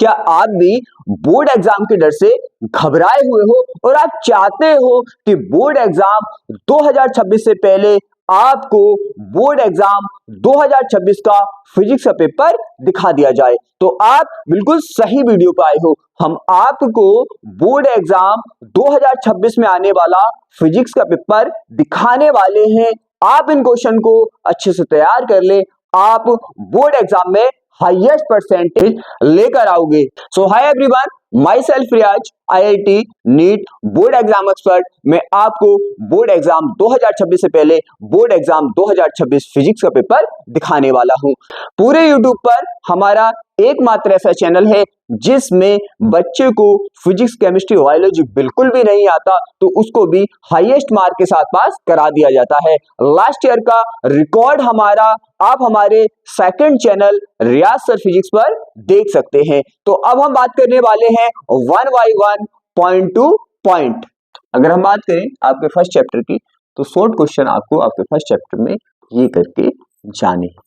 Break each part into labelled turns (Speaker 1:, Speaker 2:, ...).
Speaker 1: क्या आप भी बोर्ड एग्जाम के डर से घबराए हुए हो और आप चाहते हो कि बोर्ड एग्जाम 2026 से पहले आपको बोर्ड एग्जाम 2026 का फिजिक्स का पेपर दिखा दिया जाए? तो आप बिल्कुल सही वीडियो पर आए हो। हम आपको बोर्ड एग्जाम 2026 में आने वाला फिजिक्स का पेपर दिखाने वाले हैं। आप इन क्वेश्चन को अच्छे से तैयार कर ले, आप बोर्ड एग्जाम में हाईएस्ट परसेंटेज लेकर आओगे। So hi everyone, myself Riyaz, IIT NEET board exam expert. मैं आपको बोर्ड एग्जाम 2026 से पहले बोर्ड एग्जाम 2026 फिजिक्स का पेपर दिखाने वाला हूं। पूरे यूट्यूब पर हमारा एकमात्र ऐसा चैनल है जिसमें बच्चे को फिजिक्स, केमिस्ट्री, बायोलॉजी बिल्कुल भी नहीं आता तो उसको भी हाईएस्ट मार्क के साथ पास करा दिया जाता है। लास्ट ईयर का रिकॉर्ड हमारा आप हमारे सेकंड चैनल रियाज सर फिजिक्स पर देख सकते हैं। तो अब हम बात करने वाले हैं 1 by 1 पॉइंट टू पॉइंट। अगर हम बात करें आपके फर्स्ट चैप्टर की तो शॉर्ट क्वेश्चन आपको आपके फर्स्ट चैप्टर में ये करके जाने हैं।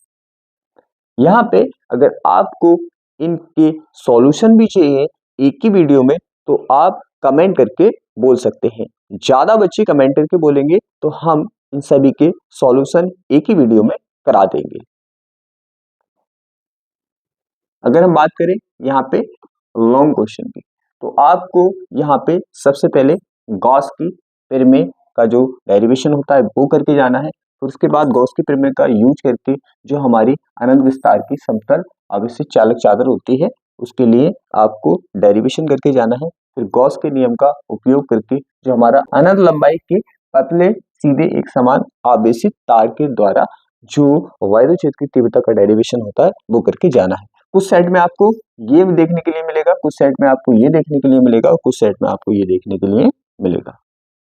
Speaker 1: यहाँ पे अगर आपको इनके सॉल्यूशन भी चाहिए एक ही वीडियो में तो आप कमेंट करके बोल सकते हैं। ज्यादा बच्चे कमेंट करके बोलेंगे तो हम इन सभी के सॉल्यूशन एक ही वीडियो में करा देंगे। अगर हम बात करें यहाँ पे लॉन्ग क्वेश्चन की तो आपको यहाँ पे सबसे पहले गॉस की प्रमेय का जो डेरिवेशन होता है वो करके जाना है। फिर उसके बाद गॉस की प्रमेय का यूज करके जो हमारी अनंत विस्तार की समतल आवेशित चालक चादर होती है उसके लिए आपको डेरिवेशन करके जाना है। फिर गॉस के नियम का उपयोग करके जो हमारा अनंत लंबाई के पतले सीधे एक समान आवेशित तार के द्वारा जो वायु क्षेत्र की तीव्रता का डेरिवेशन होता है वो करके जाना है। कुछ सेट में आपको ये देखने के लिए मिलेगा, कुछ सेट में आपको ये देखने के लिए मिलेगा और कुछ सेट में आपको ये देखने के लिए मिलेगा।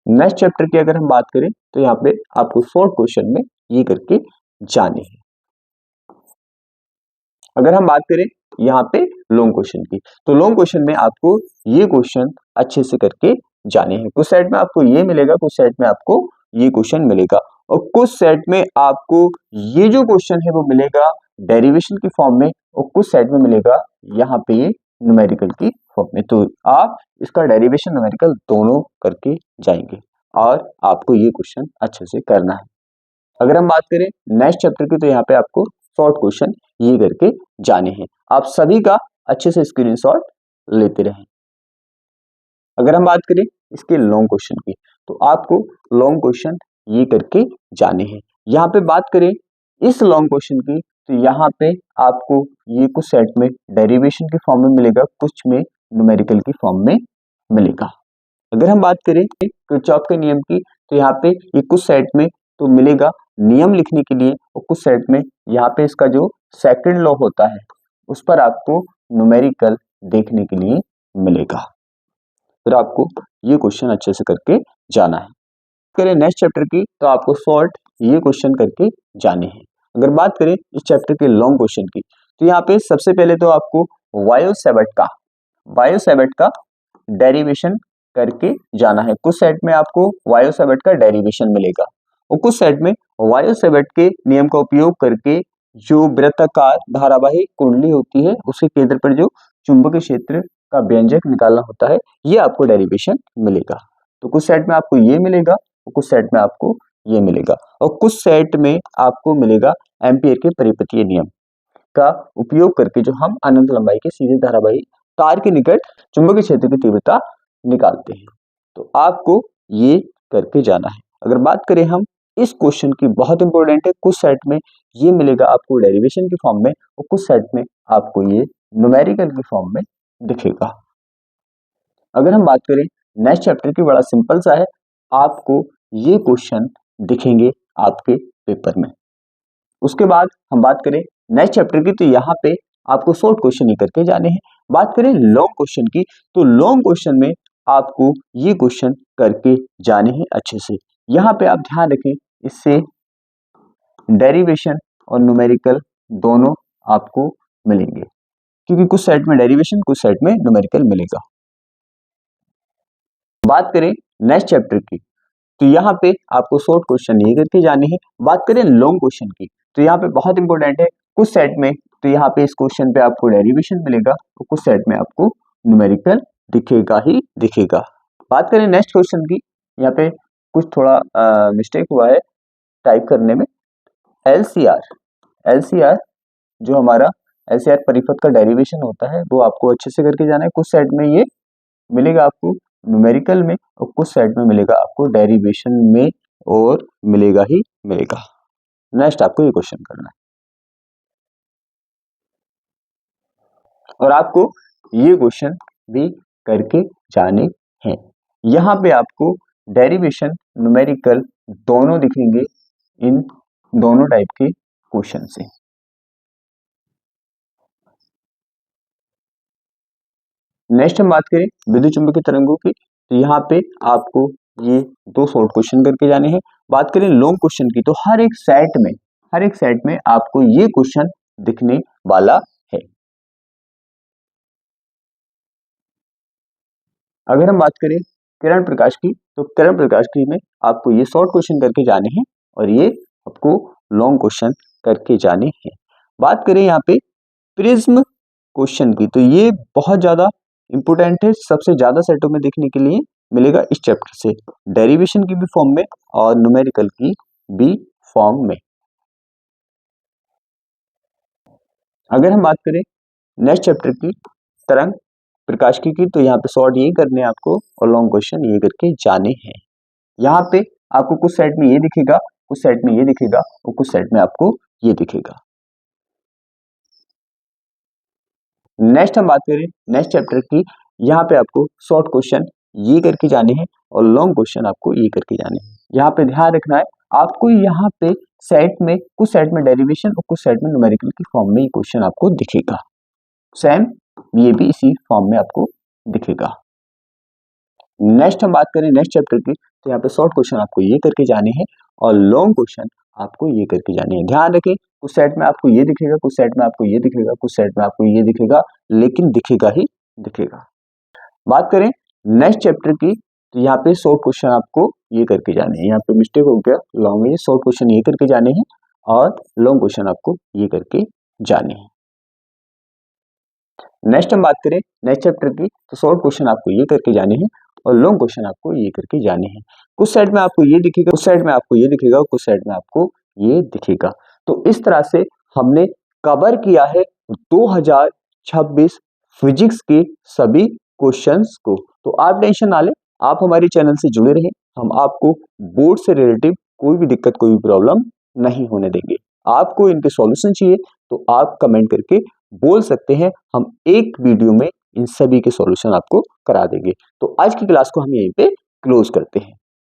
Speaker 1: नेक्स्ट चैप्टर की अगर हम बात करें तो यहाँ पे आपको शॉर्ट क्वेश्चन में ये करके जाने हैं। अगर हम बात करें यहाँ पे लॉन्ग क्वेश्चन की तो लॉन्ग क्वेश्चन में आपको ये क्वेश्चन अच्छे से करके जाने हैं। कुछ सेट में आपको ये मिलेगा, कुछ सेट में आपको ये क्वेश्चन मिलेगा और कुछ सेट में आपको ये जो क्वेश्चन है वो मिलेगा डेरिवेशन की फॉर्म में और कुछ सेट में मिलेगा यहाँ पे ये न्यूमेरिकल की फॉर्म में। तो आप इसका डेरिवेशन न्यूमेरिकल दोनों करके जाएंगे और आपको ये क्वेश्चन अच्छे से करना है। अगर हम बात करें नेक्स्ट चैप्टर की तो यहाँ पे आपको शॉर्ट क्वेश्चन ये करके जाने हैं। आप सभी का अच्छे से स्क्रीनशॉट लेते रहें। अगर हम बात करें इसके लॉन्ग क्वेश्चन की तो आपको लॉन्ग क्वेश्चन ये करके जाने हैं। यहाँ पे बात करें इस लॉन्ग क्वेश्चन की तो यहाँ पे आपको ये कुछ सेट में डेरिवेशन की फॉर्म में मिलेगा, कुछ में न्यूमेरिकल की फॉर्म में मिलेगा। अगर हम बात करें किरचॉफ के नियम की तो यहाँ पे ये कुछ सेट में तो मिलेगा नियम लिखने के लिए और कुछ सेट में यहाँ पे इसका जो सेकंड लॉ होता है उस पर आपको न्यूमेरिकल देखने के लिए मिलेगा। फिर आपको ये क्वेश्चन अच्छे से करके जाना है। करें नेक्स्ट चैप्टर की तो आपको शॉर्ट ये क्वेश्चन करके जाने हैं। अगर बात करें इस चैप्टर के लॉन्ग क्वेश्चन की तो यहाँ पे सबसे पहले तो आपको वायु सेवर्ट का डेरिवेशन करके जाना है। कुछ सेट में आपको वायु सेवर्ट का डेरिवेशन मिलेगा और कुछ सेट में वायु सेवर्ट के नियम का उपयोग करके जो वृत्ताकार धारावाही कुंडली होती है उसके केंद्र पर जो चुंबकीय क्षेत्र का व्यंजक निकालना होता है ये आपको डेरिवेशन मिलेगा। तो कुछ सेट में आपको ये मिलेगा और कुछ सेट में आपको ये मिलेगा और कुछ सेट में आपको मिलेगा एम्पियर के परिपतीय नियम का उपयोग करके जो हम अनंत लंबाई के सीधे धारावाही तार के निकट चुंबकीय क्षेत्र की तीव्रता निकालते हैं। तो आपको ये करके जाना है। अगर बात करें हम इस क्वेश्चन की बहुत इंपॉर्टेंट है, कुछ सेट में ये मिलेगा आपको डेरिवेशन की फॉर्म में और कुछ सेट में आपको ये न्यूमेरिकल की फॉर्म में दिखेगा। अगर हम बात करें नेक्स्ट चैप्टर की बड़ा सिंपल सा है, आपको ये क्वेश्चन दिखेंगे आपके पेपर में। उसके बाद हम बात करें नेक्स्ट चैप्टर की तो यहाँ पे आपको शॉर्ट क्वेश्चन ही करके जाने हैं। बात करें लॉन्ग क्वेश्चन की तो लॉन्ग क्वेश्चन में आपको ये क्वेश्चन करके जाने हैं अच्छे से। यहाँ पे आप ध्यान रखें इससे डेरिवेशन और न्यूमेरिकल दोनों आपको मिलेंगे क्योंकि कुछ सेट में डेरिवेशन कुछ सेट में न्यूमेरिकल मिलेगा। बात करें नेक्स्ट चैप्टर की तो यहाँ पे आपको शॉर्ट क्वेश्चन ये करके जाने हैं। बात करें लॉन्ग क्वेश्चन की तो यहाँ पे बहुत इंपॉर्टेंट है, कुछ सेट में तो यहाँ पे इस क्वेश्चन पे आपको डेरिवेशन मिलेगा, तो कुछ सेट में आपको न्यूमेरिकल दिखेगा ही दिखेगा। बात करें नेक्स्ट क्वेश्चन की, यहाँ पे कुछ थोड़ा मिस्टेक हुआ है टाइप करने में। एलसीआर जो हमारा एलसीआर परिपथ का डेरिवेशन होता है वो आपको अच्छे से करके जाना है। कुछ सेट में ये मिलेगा आपको न्यूमेरिकल में और कुछ सेट में मिलेगा आपको डेरिवेशन में, और मिलेगा ही मिलेगा। नेक्स्ट आपको ये क्वेश्चन करना है और आपको ये क्वेश्चन भी करके जाने हैं। यहाँ पे आपको डेरिवेशन न्यूमेरिकल दोनों दिखेंगे इन दोनों टाइप के क्वेश्चन से। नेक्स्ट हम बात करें विद्युत चुंबकीय तरंगों की, तो यहाँ पे आपको ये दो शॉर्ट क्वेश्चन करके जाने हैं। बात करें लॉन्ग क्वेश्चन की, तो हर एक सेट में आपको ये क्वेश्चन दिखने वाला है। अगर हम बात करें किरण प्रकाश की, तो किरण प्रकाश की में आपको ये शॉर्ट क्वेश्चन करके जाने हैं और ये आपको लॉन्ग क्वेश्चन करके जाने हैं। बात करें यहाँ पे प्रिज्म क्वेश्चन की, तो ये बहुत ज्यादा इंपोर्टेंट है, सबसे ज्यादा सेटों में देखने के लिए मिलेगा इस चैप्टर से, डेरिवेशन की भी फॉर्म में और न्यूमेरिकल की भी फॉर्म में। अगर हम बात करें नेक्स्ट चैप्टर की तरंग प्रकाश की, तो यहाँ पे शॉर्ट यही करने हैं आपको और लॉन्ग क्वेश्चन ये करके जाने हैं। यहाँ पे आपको कुछ सेट में ये दिखेगा, कुछ सेट में ये दिखेगा और कुछ सेट में आपको ये दिखेगा। नेक्स्ट हम बात करें नेक्स्ट चैप्टर की, यहाँ पे आपको शॉर्ट क्वेश्चन ये करके जाने हैं और लॉन्ग क्वेश्चन आपको ये करके जाने हैं। यहाँ पे ध्यान रखना है आपको, यहाँ पे सेट में कुछ सेट में डेरिवेशन और कुछ सेट में न्यूमेरिकल की फॉर्म में ये क्वेश्चन आपको दिखेगा। सेम ये भी इसी फॉर्म में आपको दिखेगा। नेक्स्ट हम बात करें नेक्स्ट चैप्टर की, तो यहाँ पे शॉर्ट क्वेश्चन आपको ये करके जाने हैं और लॉन्ग क्वेश्चन आपको ये करके जाने हैं। ध्यान रखें कुछ सेट में आपको ये दिखेगा, कुछ सेट में आपको ये दिखेगा, कुछ सेट में आपको ये दिखेगा, लेकिन दिखेगा ही दिखेगा। बात करें नेक्स्ट चैप्टर की, तो यहाँ पे शॉर्ट क्वेश्चन आपको ये करके जाने हैं। यहाँ पे मिस्टेक हो गया, लॉन्ग में शॉर्ट क्वेश्चन ये करके जाने हैं और लॉन्ग क्वेश्चन आपको ये करके जाने हैं। नेक्स्ट हम बात करें नेक्स्ट चैप्टर की, तो शॉर्ट क्वेश्चन आपको ये करके जाने हैं और लॉन्ग क्वेश्चन आपको ये करके जाने हैं। कुछ सेट में आपको ये दिखेगा, कुछ सेट में आपको ये दिखेगा, कुछ सेट में आपको ये दिखेगा। तो इस तरह से हमने कवर किया है 2026 फिजिक्स के सभी क्वेश्चंस को। तो आप टेंशन ना लें, आप हमारे चैनल से जुड़े रहें, हम आपको बोर्ड से रिलेटिव कोई भी दिक्कत कोई भी प्रॉब्लम नहीं होने देंगे। आपको इनके सॉल्यूशन चाहिए तो आप कमेंट करके बोल सकते हैं, हम एक वीडियो में इन सभी के सॉल्यूशन आपको करा देंगे। तो आज की क्लास को हम यहीं पे क्लोज करते हैं।